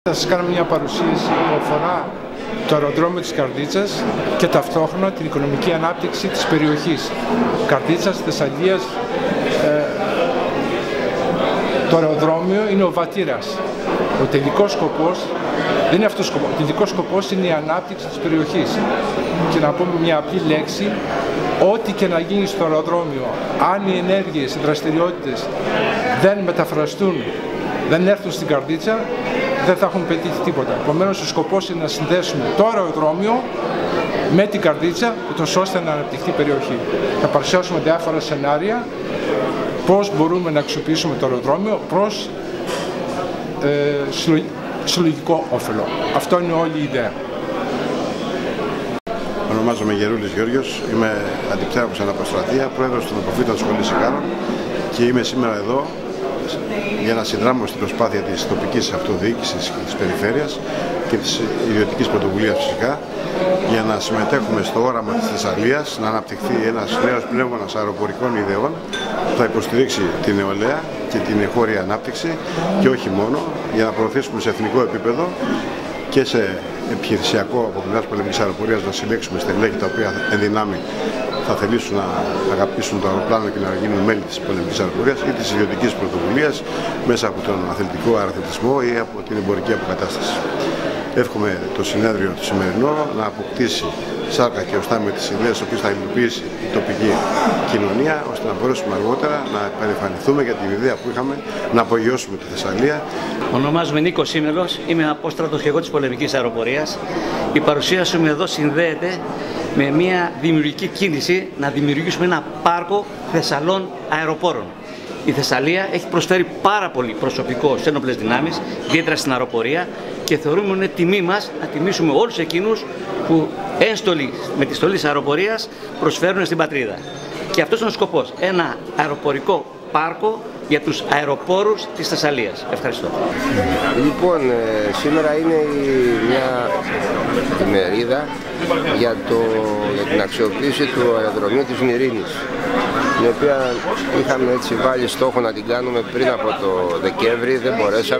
Θα σας κάνω μια παρουσίαση που αφορά το αεροδρόμιο της Καρδίτσας και ταυτόχρονα την οικονομική ανάπτυξη της περιοχής Καρδίτσας, Θεσσαλίας. Το αεροδρόμιο είναι ο βατήρας. Ο τελικός σκοπός δεν είναι αυτός ο σκοπός. Ο τελικός σκοπός είναι η ανάπτυξη της περιοχής. Και να πούμε μια απλή λέξη, ό,τι και να γίνει στο αεροδρόμιο, αν οι ενέργειες, οι δραστηριότητες δεν μεταφραστούν, δεν έρθουν στην Καρδίτσα, δεν θα έχουν πετύχει τίποτα. Επομένως, ο σκοπός είναι να συνδέσουμε το αεροδρόμιο με την Καρδίτσα, ούτως ώστε να αναπτυχθεί η περιοχή. Θα παρουσιάσουμε διάφορα σενάρια, πώς μπορούμε να αξιοποιήσουμε το αεροδρόμιο προς συλλογικό όφελο. Αυτό είναι όλη η ιδέα. Ονομάζομαι Γερούλης Γιώργος, είμαι αντιπτέραρχος αναποστρατεία, πρόεδρος των Αποφύτων Σχολής Ικάρων και είμαι σήμερα εδώ για να συνδράμω στην προσπάθεια της τοπικής αυτοδιοίκησης και της περιφέρειας και της ιδιωτικής πρωτοβουλίας φυσικά, για να συμμετέχουμε στο όραμα της Θεσσαλίας, να αναπτυχθεί ένας νέος πνεύμονας αεροπορικών ιδεών που θα υποστηρίξει την νεολαία και την εγχώρια ανάπτυξη και όχι μόνο, για να προωθήσουμε σε εθνικό επίπεδο και σε επιχειρησιακό από πλευράς πολεμικής αεροπορίας να συλλέξουμε στελέχη τα οποία εν δυνάμει θα θελήσουν να αγαπήσουν το αεροπλάνο και να γίνουν μέλη της πολεμικής αεροπορίας ή της ιδιωτικής πρωτοβουλίας μέσα από τον αθλητικό αεραθλητισμό ή από την εμπορική αποκατάσταση. Εύχομαι το συνέδριο το σημερινό να αποκτήσει σάρκα και οστά με τις ιδέες τις οποίες θα υλοποιήσει η τοπική κοινωνία, ώστε να μπορέσουμε αργότερα να επανεφανηθούμε για την ιδέα που είχαμε να απογειώσουμε τη Θεσσαλία. Ονομάζομαι Νίκος Σίμελος, είμαι απόστρατος και εγώ της πολεμικής αεροπορίας. Η παρουσία μου εδώ συνδέεται με μια δημιουργική κίνηση να δημιουργήσουμε ένα πάρκο Θεσσαλών αεροπόρων. Η Θεσσαλία έχει προσφέρει πάρα πολύ προσωπικό στις ένοπλες δυνάμεις, ιδιαίτερα στην αεροπορία, και θεωρούμε είναι τιμή μας να τιμήσουμε όλους εκείνους που ένστολοι με τη στολή της αεροπορίας προσφέρουν στην πατρίδα. Και αυτός είναι ο σκοπός, ένα αεροπορικό πάρκο για τους αεροπόρους της Θεσσαλίας. Ευχαριστώ. Λοιπόν, σήμερα είναι μια ημερίδα για την αξιοποίηση του αεροδρομίου της Μυρίνης, την οποία είχαμε έτσι βάλει στόχο να την κάνουμε πριν από το Δεκέμβρη, δεν μπορέσαμε.